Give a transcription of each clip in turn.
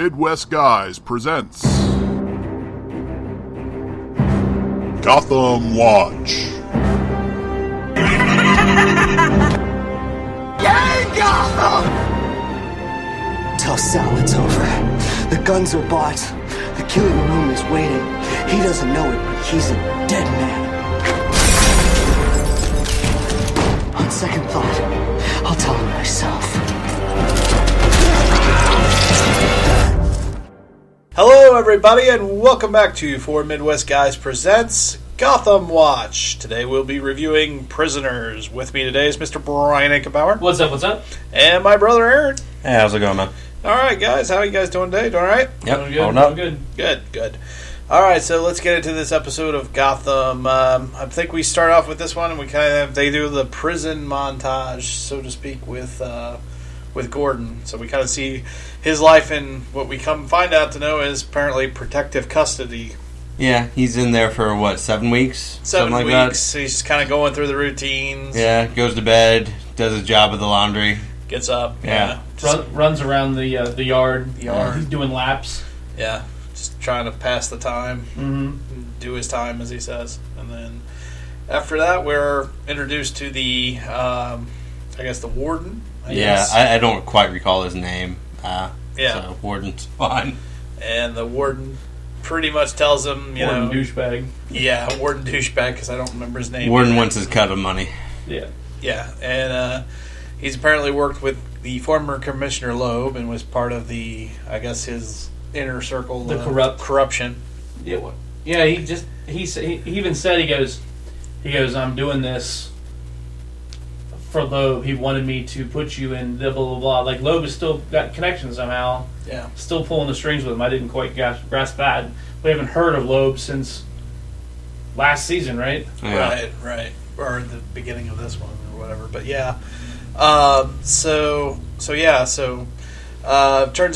Midwest Guys presents Gotham Watch. Yay, Gotham! Tell Sal it's over. The guns are bought. The killing room is waiting. He doesn't know it, but he's a dead man. On second thought, I'll tell him myself. Hello, everybody, and welcome back to For Midwest Guys Presents Gotham Watch. Today we'll be reviewing Prisoners. With me today is Mr. Brian Ankenbauer. What's up? And my brother Aaron. Hey, how's it going, man? All right, guys. How are you guys doing today? Doing all right? Yep, Good. up. Good. All right, so let's get into this episode of Gotham. I think we start off with this one, and they do the prison montage, so to speak, with Gordon. So we kind of see his life, and what we come find out to know is apparently protective custody. Yeah, he's in there for, 7 weeks? 7 Something weeks. like that? So he's just kind of going through the routines. Yeah, goes to bed, does his job with the laundry. Gets up. Yeah. Runs around the yard. Yard. Doing laps. Yeah. Just trying to pass the time. Mm-hmm. Do his time, as he says. And then after that, we're introduced to the, I guess, the warden. I guess. I don't quite recall his name. Yeah. So, warden's fine. And the warden pretty much tells him, Warden douchebag. Yeah, warden douchebag, because I don't remember his name. Warden wants his cut of money. Yeah. Yeah, and he's apparently worked with the former Commissioner Loeb and was part of the, I guess, his inner circle of corruption. Yeah. Yeah. He even said he goes, I'm doing this for Loeb. He wanted me to put you in blah blah blah. Like Loeb has still got connections somehow. Yeah. Still pulling the strings with him. I didn't quite grasp that. We haven't heard of Loeb since last season, right? Yeah. Right. Or the beginning of this one or whatever. But yeah. So turns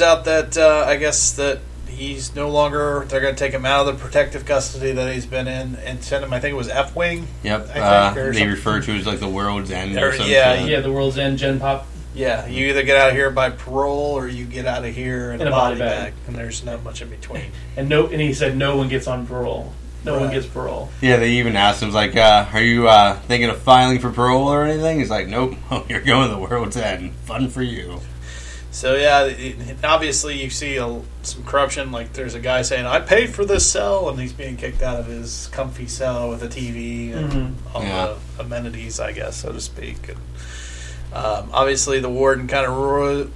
out that I guess that he's no longer. They're going to take him out of the protective custody that he's been in and send him. I think it was F-wing. Yep. I think, they something. refer to it as like the World's End or something. Yeah, the World's End Gen Pop. Yeah, you either get out of here by parole or you get out of here in a body bag, and there's not much in between. And he said no one gets on parole. No one gets parole. Yeah, they even asked him, like, are you thinking of filing for parole or anything? He's like, nope, you're going to the World's End. Fun for you. So, yeah, obviously you see some corruption. Like, there's a guy saying, I paid for this cell, and he's being kicked out of his comfy cell with a TV and all the amenities, I guess, so to speak. And, obviously, the warden kind of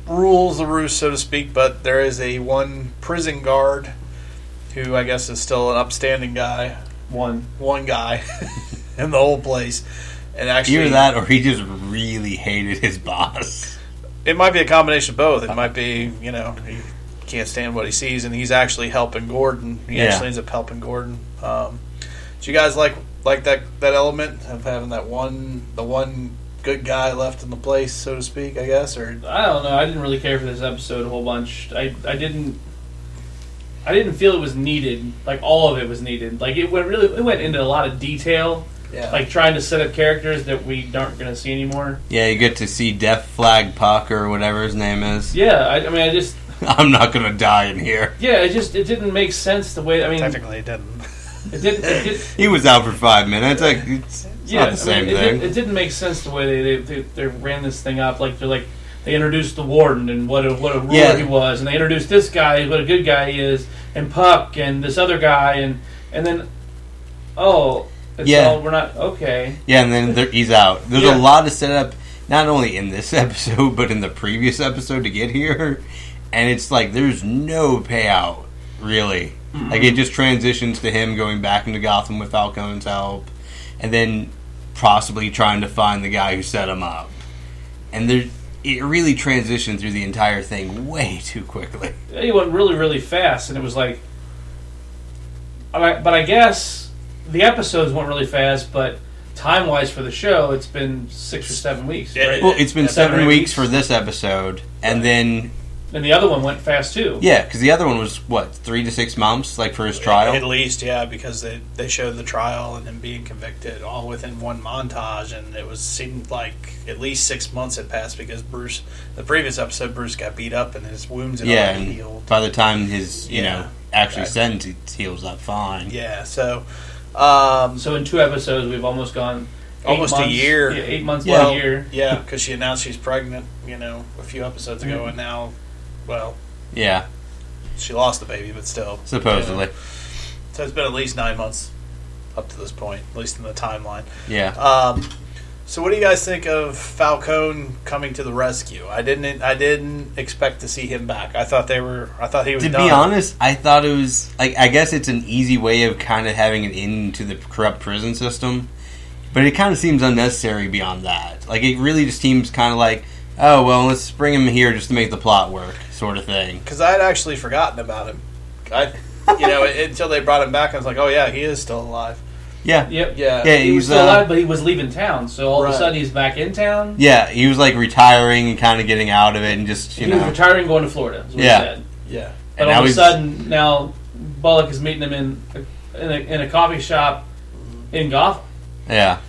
rules the roost, so to speak, but there is one prison guard who I guess is still an upstanding guy. One guy in the whole place. And actually, either that or he just really hated his boss. It might be a combination of both. It might be, he can't stand what he sees, and he's actually helping Gordon. He actually ends up helping Gordon. Do you guys like that element of having the one good guy left in the place, so to speak, I guess? Or I don't know. I didn't really care for this episode a whole bunch. I didn't feel it was needed. Like, all of it was needed. Like, it went into a lot of detail. Yeah. Like, trying to set up characters that we aren't going to see anymore. Yeah, you get to see Death Flag Puck or whatever his name is. Yeah, I'm not going to die in here. Yeah, it didn't make sense the way... Technically it didn't. It did. He was out for 5 minutes. Like, it's not the same thing. It didn't make sense the way they ran this thing up. Like, they introduced the warden and what a ruler he was, and they introduced this guy, what a good guy he is, and Puck and this other guy, and then we're not okay. Yeah, and then he's out. There's a lot of setup, not only in this episode but in the previous episode to get here, and it's like there's no payout really. Mm-hmm. Like, it just transitions to him going back into Gotham with Falcone's help, and then possibly trying to find the guy who set him up, and it really transitioned through the entire thing way too quickly. It went really, really fast, and it was like... But I guess the episodes went really fast, but time-wise for the show, it's been 6 or 7 weeks, right? Well, it's been 7 weeks for this episode, and then And the other one went fast too. Yeah, because the other one was, 3 to 6 months, like, for his trial? At least, yeah, because they showed the trial and him being convicted all within one montage, and seemed like at least 6 months had passed because the previous episode, Bruce got beat up and his wounds had already healed. By the time his, sentence, he heals up fine. Yeah, so... so in 2 episodes, we've almost gone... Almost a year. Yeah, 8 months to a year. Yeah, because she announced she's pregnant, a few episodes ago, and now... Well, yeah, she lost the baby, but still, supposedly. So it's been at least 9 months up to this point, at least in the timeline. Yeah. So what do you guys think of Falcone coming to the rescue? I didn't expect to see him back. I thought he was. To be honest, I thought it was like, I guess it's an easy way of kind of having an end to the corrupt prison system, but it kind of seems unnecessary beyond that. Like, it really just seems kind of like, oh well, let's bring him here just to make the plot work, sort of thing. Because I had actually forgotten about him. Until they brought him back, I was like, oh yeah, he is still alive. Yeah. Yep. Yeah. He was still alive, but he was leaving town, so all of a sudden he's back in town. Yeah, he was like retiring and kind of getting out of it, and just he was retiring, going to Florida. Is what he said. Yeah. But all of a sudden now Bullock is meeting him in a coffee shop in Gotham. Yeah.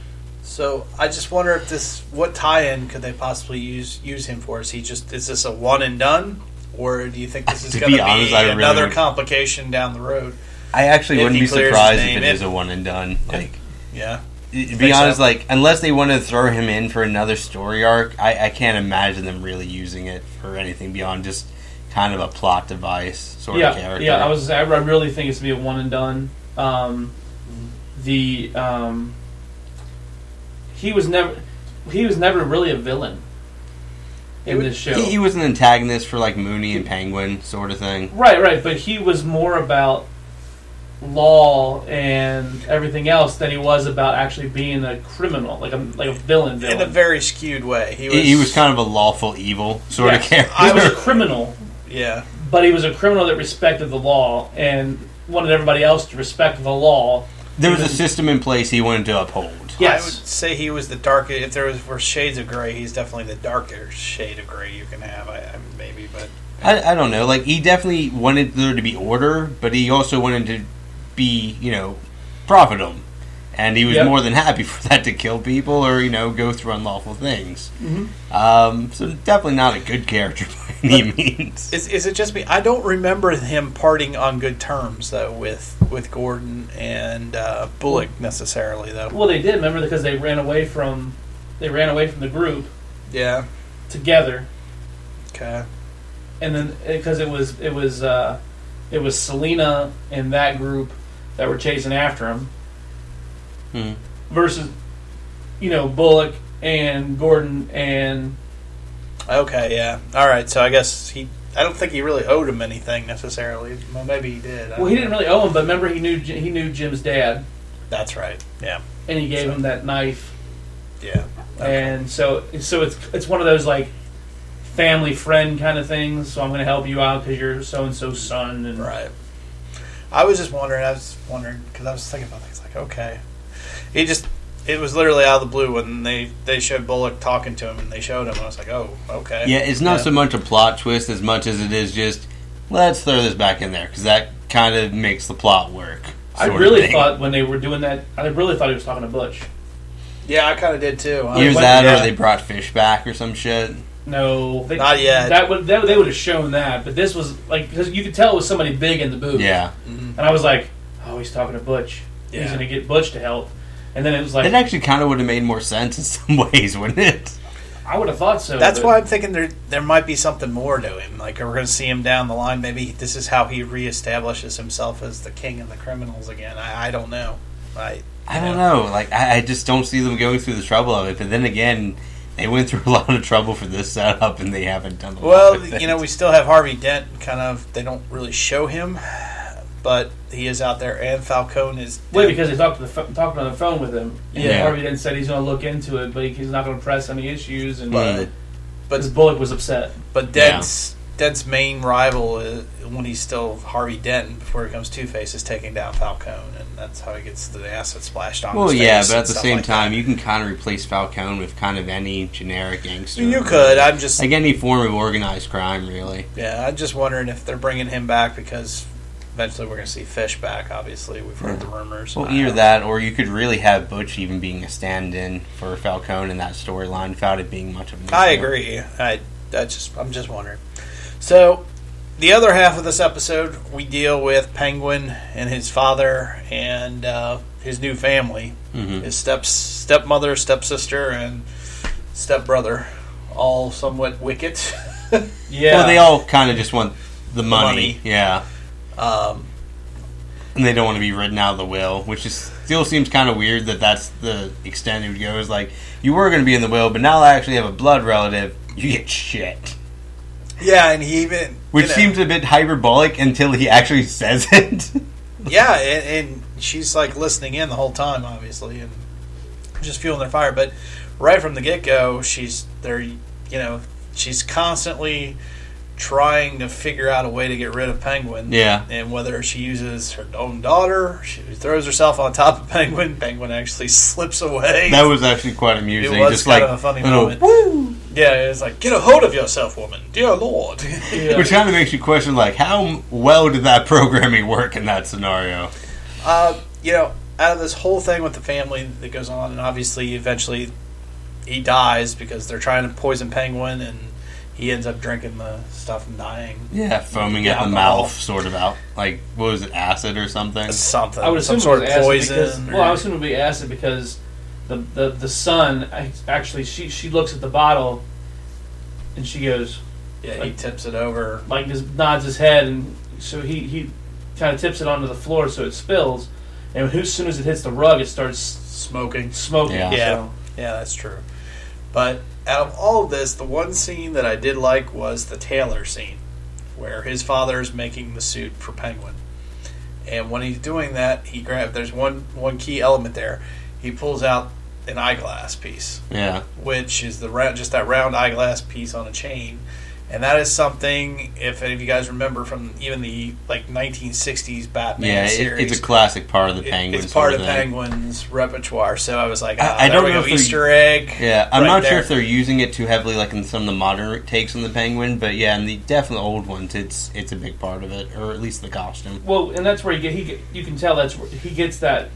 So I just wonder if what tie-in could they possibly use him for? Is this a one and done, or do you think this is going to be another complication down the road? I actually wouldn't be surprised if it is a one and done. Like, yeah. To be honest, like, unless they want to throw him in for another story arc, I can't imagine them really using it for anything beyond just kind of a plot device sort of character. Yeah, I really think it's to be a one and done. He was never really a villain in this show. He was an antagonist for like Mooney and Penguin sort of thing. Right, but he was more about law and everything else than he was about actually being a criminal, like a villain. In a very skewed way. He was kind of a lawful evil sort of character. He was a criminal. Yeah. But he was a criminal that respected the law and wanted everybody else to respect the law. There was a system in place he wanted to uphold. Yes. I would say he was the darkest. If there were shades of gray, he's definitely the darker shade of gray you can have. Maybe, but I don't know. Like, he definitely wanted there to be order, but he also wanted to be, profit him. And he was more than happy for that to kill people or, go through unlawful things. Mm-hmm. So definitely not a good character by any means. Is it just me? I don't remember him parting on good terms, though, with Gordon and Bullock necessarily, though. Well, they did, remember, because they ran away from the group. Yeah. Together. Okay. And then because it was Selena and that group that were chasing after him. Versus, Bullock and Gordon and... Okay, yeah. All right, so I guess I don't think he really owed him anything necessarily. Well, maybe he did. Well, he didn't really owe him, but remember he knew Jim's dad. That's right, yeah. And he gave him that knife. Yeah. Okay. And so it's one of those, like, family friend kind of things, so I'm going to help you out because you're so-and-so's son. And right. I was wondering, because I was thinking about things like, okay. It was literally out of the blue when they showed Bullock talking to him and they showed him. I was like, oh, okay. Yeah, it's not so much a plot twist as much as it is just, let's throw this back in there because that kind of makes the plot work. I really thought when they were doing that, I really thought he was talking to Butch. Yeah, I kind of did too. Either that or they brought fish back or some shit. No, not yet. They would have shown that, but this was like, because you could tell it was somebody big in the booth. Yeah. Mm-hmm. And I was like, oh, he's talking to Butch. Yeah. He's going to get Butch to help. And then it was like... That actually kind of would have made more sense in some ways, wouldn't it? I would have thought so. That's why I'm thinking there might be something more to him. Like, we're going to see him down the line. Maybe this is how he reestablishes himself as the king of the criminals again. I don't know. I don't know. Like, I just don't see them going through the trouble of it. But then again, they went through a lot of trouble for this setup, and they haven't done a lot of it. We still have Harvey Dent. They don't really show him. But he is out there, and Falcone is... Wait, because he talked on the phone with him. And Yeah. Harvey then said he's going to look into it, but he's not going to press any issues. And But Bullock was upset. But Dent's Dent's main rival is, when he's still Harvey Dent before he becomes Two-Face, is taking down Falcone, and that's how he gets the acid splashed on his face. Well, yeah, but at the stuff same like time, that. you can kind of replace Falcone with kind of any generic gangster. You could. I'm just like any form of organized crime, really. Yeah, I'm just wondering if they're bringing him back because eventually we're going to see Fish back, obviously. We've heard the rumors. Well, either that, or you could really have Butch even being a stand-in for Falcone in that storyline without it being much of an issue. I agree. I'm just wondering. So, the other half of this episode, we deal with Penguin and his father and his new family. Mm-hmm. His stepmother, stepsister, and stepbrother. All somewhat wicked. Yeah. Well, they all kind of just want the money. money. Yeah. And they don't want to be written out of the will, which still seems kind of weird that that's the extent it would go. Is like, you were going to be in the will, but now I actually have a blood relative, you get shit. Yeah, and he even... Which seems a bit hyperbolic until he actually says it. Yeah, and she's like listening in the whole time, obviously, and just fueling their fire. But right from the get-go, she's constantly trying to figure out a way to get rid of Penguin. Yeah. And whether she uses her own daughter, she throws herself on top of Penguin. Penguin actually slips away. That was actually quite amusing. It was just kind like of a funny little, moment. woo! Yeah, it's like, get a hold of yourself, woman. Dear Lord. Yeah. Which kind of makes you question, like, how well did that programming work in that scenario? Out of this whole thing with the family that goes on, and obviously eventually he dies because they're trying to poison Penguin, and he ends up drinking the stuff and dying. Yeah, foaming Yeah, at the alcohol. mouth, sort of out. Like, what was it, acid or something? Something. I would assume some sort it was of acid poison. because, or- well, I would assume it would be acid because the son actually she looks at the bottle and she goes yeah, he tips it over. like just nods his head, and so he kind of tips it onto the floor so it spills, and as soon as it hits the rug it starts Smoking. smoking. Yeah. Yeah, So, yeah, that's true. But out of all of this, the one scene that I did like was the Taylor scene, where his father is making the suit for Penguin. And when he's doing that, there's one key element there. He pulls out an eyeglass piece, Yeah. which is just that round eyeglass piece on a chain. And that is something, if any of you guys remember from even the 1960s Batman Yeah, series, it's a classic part of the Penguin. it's part sort of thing. Penguin's repertoire. So I was like, I there don't we know go, if they're- Easter egg. Yeah, I'm right not sure there. if they're using it too heavily, like in some of the modern takes on the Penguin, but yeah, in the definitely old ones, it's a big part of it, or at least the costume. well, and that's where you can tell that's where he gets that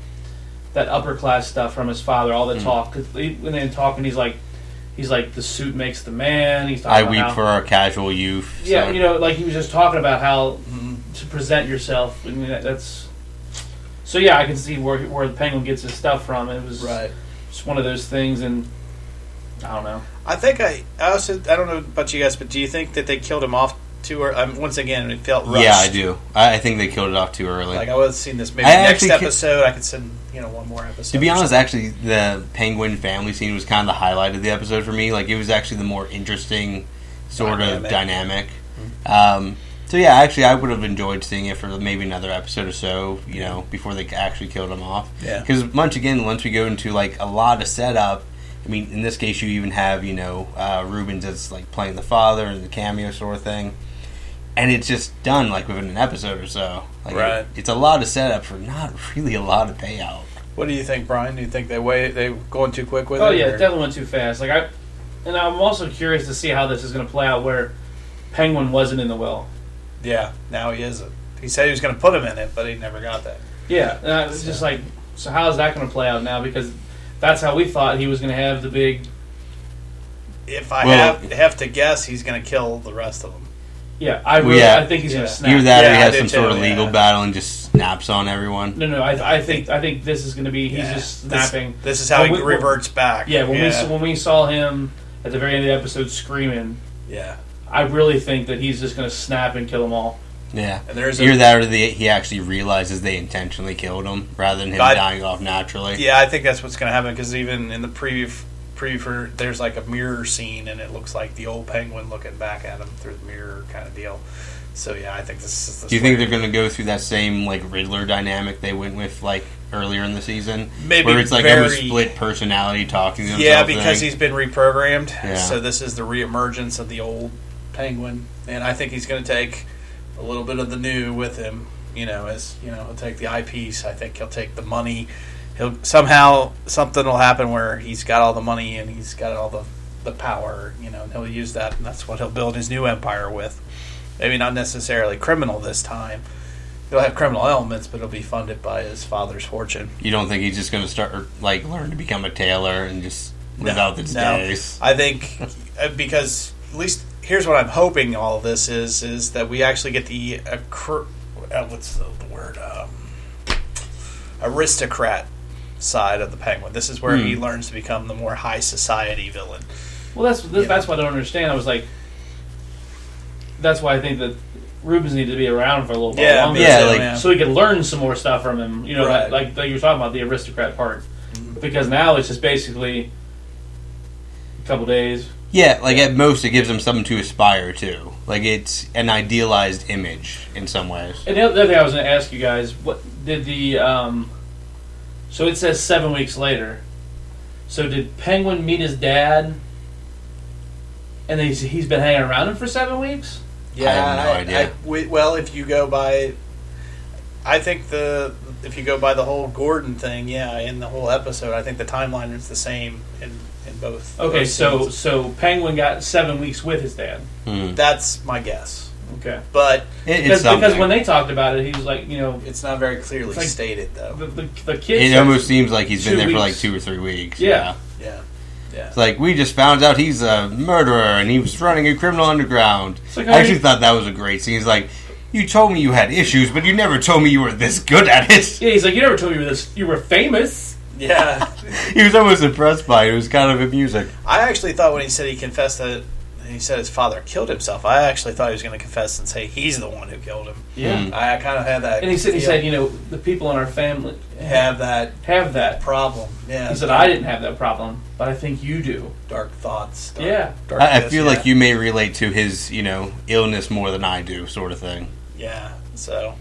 upper class stuff from his father. All the talk, 'cause when they're talking, he's like the suit makes the man. He's talking I about weep how, for our casual youth. yeah, so- like he was just talking about how to present yourself. I mean, that's so yeah. I can see where the Penguin gets his stuff from. It was Right. just one of those things, and I don't know. I think I don't know about you guys, but do you think that they killed him off too early? Once again, it felt rushed. Yeah, I do. I think they killed it off too early. Like I would have seen this maybe I next actually episode. I could send one more episode. To be or honest, something. actually, the Penguin family scene was kind of the highlight of the episode for me. Like, it was actually the more interesting sort of dynamic. So, yeah, actually, I would have enjoyed seeing it for maybe another episode or so, before they actually killed him off. Yeah. Because, once we go into, like, a lot of setup, I mean, in this case, you even have, Rubens as, like, playing the father and the cameo sort of thing. And it's just done, like, within an episode or so. Like, Right. It's a lot of setup for not really a lot of payout. What do you think, Brian? Do you think they going too quick with it? Oh yeah, or- it definitely went too fast. And I'm also curious to see how this is going to play out where Penguin wasn't in the will. Yeah, now he isn't. He said he was going to put him in it, but he never got that. Yeah, and I was just like, so how is that going to play out now? Because that's how we thought he was going to have the big. If I Well- have to guess, he's going to kill the rest of them. Yeah, Well, yeah. I think he's going Yeah. to snap. Either that or Yeah, he I has do some too, sort of legal yeah. battle and just snaps on everyone. No, I think this is going to be he's just snapping. This is how When he we- reverts back. Yeah, when we saw him at the very end of the episode screaming, yeah. I really think that he's just going to snap and kill them all. Yeah. And there's Either that or he actually realizes they intentionally killed him rather than him I- dying off naturally. Yeah, I think that's what's going to happen because even in the preview for there's like a mirror scene and it looks like the old Penguin looking back at him through the mirror kind of deal. So yeah, I think this is. Do you think they're going to go through that same like Riddler dynamic they went with like earlier in the season? Maybe where it's like very- a split personality talking to himself. Yeah, because thing? he's been reprogrammed. Yeah. So this is the reemergence of the old Penguin, and I think he's going to take a little bit of the new with him. He'll take the eyepiece. I think he'll take the money. He'll somehow something will happen where he's got all the money and he's got all the power. And he'll use that, and that's what he'll build his new empire with. Maybe not necessarily criminal this time. He'll have criminal elements, but it'll be funded by his father's fortune. You don't think he's just going to start learn to become a tailor and just live out his days? I think because at least here's what I'm hoping all of this is that we actually get the what's the word aristocrat side of the Penguin. This is where he learns to become the more high society villain. Well, that's what I don't understand. I was like, that's why I think that Rubens needed to be around for a little bit longer. So he could learn some more stuff from him. Right. like you were talking about the aristocrat part, because now it's just basically a couple days. Yeah, at most it gives him something to aspire to. It's an idealized image in some ways. And the other thing I was going to ask you guys, what did the so it says 7 weeks later. So did Penguin meet his dad, and he's been hanging around him for 7 weeks? Yeah, I have no idea. Well, if you go by, I think if you go by the whole Gordon thing, in the whole episode, I think the timeline is the same in both. Okay, so Penguin got 7 weeks with his dad. That's my guess. Okay, but because when they talked about it, he was like, it's not very clearly stated though. The kid. It almost seems like he's been there for 2 or 3 weeks. Yeah. It's like, we just found out he's a murderer and he was running a criminal underground. I actually thought that was a great scene. He's like, you told me you had issues, but you never told me you were this good at it. Yeah, he's like, you never told me you were famous. Yeah. He was almost impressed by it. It was kind of amusing. I actually thought when he said he confessed that he said his father killed himself, I actually thought he was going to confess and say he's the one who killed him. Yeah. I kind of had that. And he said, the people in our family have that problem. Yeah. He said, I didn't have that problem, but I think you do. Dark thoughts. I feel like you may relate to his, illness more than I do, sort of thing. Yeah. So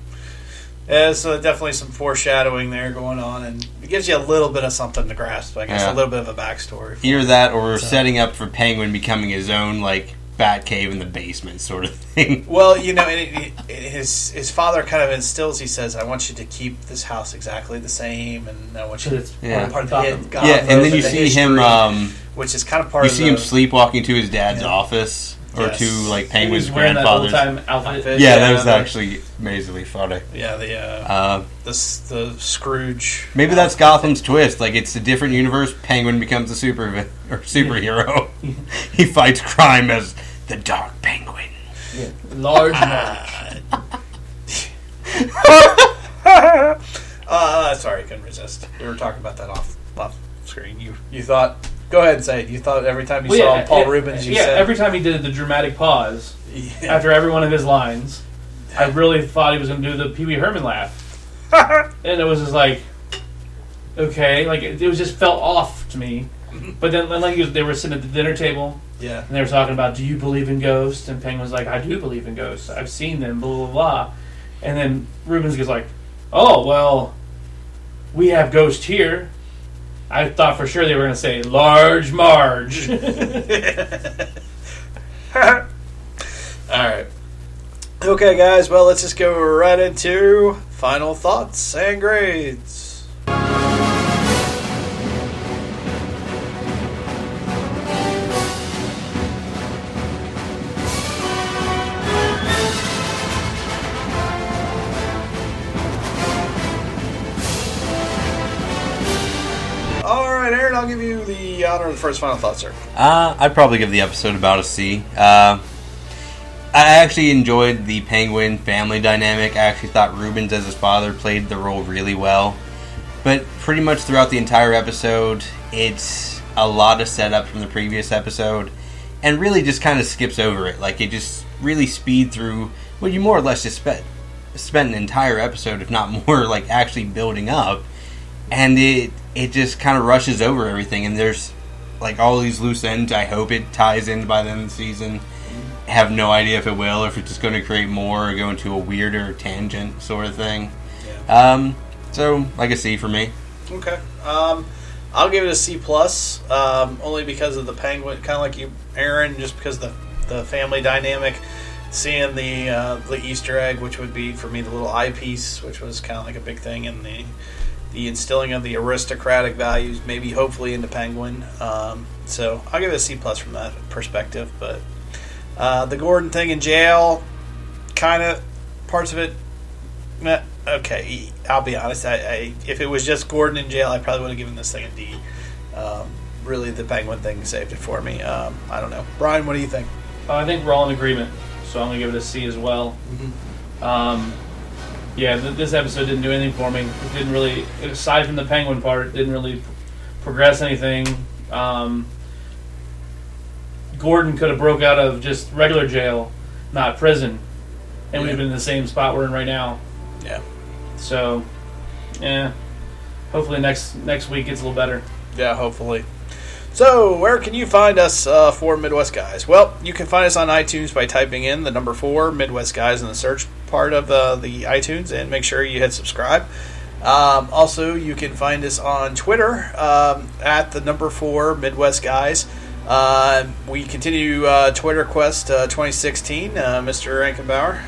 definitely some foreshadowing there going on, and it gives you a little bit of something to grasp, I guess, a little bit of a backstory. Either that, or we're setting up for Penguin becoming his own, bat cave in the basement sort of thing. Well, his father kind of instills, he says, I want you to keep this house exactly the same, and I want you to part of the hit. And then you see him, which is kind of part of you see him sleepwalking to his dad's ofce. Or to Penguin's grandfather's outfit. Yeah, that was actually amazingly funny. Yeah, the Scrooge. Maybe that's Gotham's twist. It's a different universe. Penguin becomes a superhero. He fights crime as the Dark Penguin. Yeah. Large Marge. Sorry, couldn't resist. We were talking about that off screen. You thought. Go ahead and say it. You thought every time you saw Paul Rubens, you said... every time he did the dramatic pause after every one of his lines, I really thought he was going to do the Pee Wee Herman laugh. And it was just okay, it was just felt off to me. But then they were sitting at the dinner table, and they were talking about, do you believe in ghosts? And Penguin was like, I do believe in ghosts. I've seen them, blah, blah, blah. And then Rubens goes oh, well, we have ghosts here. I thought for sure they were going to say Large Marge. All right. Okay, guys. Well, let's just go right into final thoughts and grades. Aaron, I'll give you the honor of the first final thought, sir. I'd probably give the episode about a C. I actually enjoyed the Penguin family dynamic. I actually thought Rubens as his father played the role really well. But pretty much throughout the entire episode, it's a lot of setup from the previous episode, and really just kind of skips over it. It just really speed through what you more or less just spent an entire episode, if not more, actually building up. And it just kind of rushes over everything, and there's all these loose ends. I hope it ties in by the end of the season. I have no idea if it will, or if it's just going to create more or go into a weirder tangent sort of thing. Yeah. So a C for me. Okay. I'll give it a C plus, only because of the Penguin, kind of like you, Aaron, just because the the family dynamic. Seeing the Easter egg, which would be for me the little eyepiece, which was kind of like a big thing, and the instilling of the aristocratic values, maybe hopefully into Penguin. So I'll give it a C+ from that perspective. But the Gordon thing in jail, kind of parts of it. Okay, I'll be honest. If it was just Gordon in jail, I probably would have given this thing a D. Really, the Penguin thing saved it for me. I don't know, Brian. What do you think? I think we're all in agreement. So I'm going to give it a C as well. Mm-hmm. This episode didn't do anything for me. It didn't really, aside from the Penguin part, it didn't really progress anything. Gordon could have broke out of just regular jail, not prison, and we'd have been in the same spot we're in right now. Yeah. So, hopefully next week gets a little better. Yeah, hopefully. So, where can you find us for Midwest Guys? Well, you can find us on iTunes by typing in the number 4 Midwest Guys in the search part of the iTunes, and make sure you hit subscribe. Also, you can find us on Twitter at the number 4 Midwest Guys. We continue Twitter Quest 2016. Mr. Rankenbauer,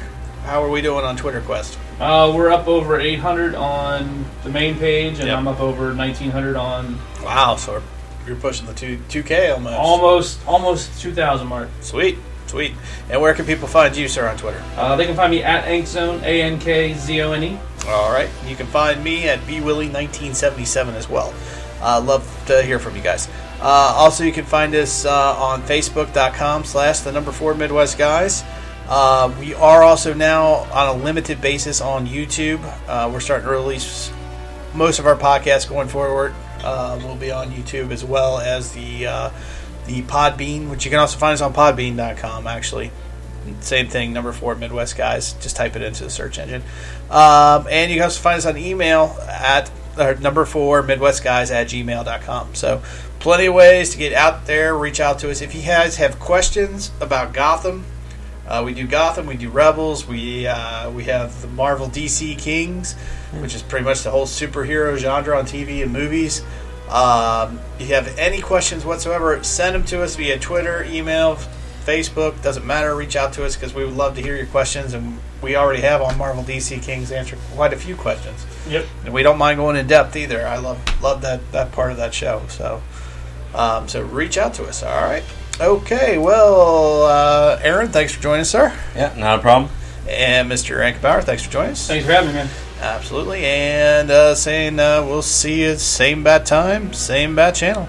how are we doing on Twitter Quest? We're up over 800 on the main page, and Yep. I'm up over 1,900 on... Wow, so you're pushing the 2K almost. Almost 2,000 mark. Sweet. And where can people find you, sir, on Twitter? They can find me at Ankzone, ANKZONE. All right. You can find me at bwillie1977 as well. Love to hear from you guys. Also, you can find us on Facebook.com/the number 4 Midwest Guys. We are also now on a limited basis on YouTube. We're starting to release most of our podcasts going forward. Will be on YouTube as well as the Podbean, which you can also find us on podbean.com, actually. Same thing, number 4 Midwest Guys. Just type it into the search engine. And you can also find us on email at number 4 Midwest Guys at gmail.com. So plenty of ways to get out there, reach out to us. If you guys have questions about Gotham, we do Gotham, we do Rebels, we have the Marvel DC Kings, which is pretty much the whole superhero genre on TV and movies. If you have any questions whatsoever, send them to us via Twitter, email, Facebook, doesn't matter. Reach out to us because we would love to hear your questions, and we already have on Marvel DC Kings answered quite a few questions. Yep. And we don't mind going in depth either. I love that part of that show. So reach out to us. All right. Okay. Well, Aaron, thanks for joining us, sir. Yeah, not a problem. And Mr. Rankenbauer, thanks for joining us. Thanks for having me, man. Absolutely. And saying we'll see you same bat time, same bat channel.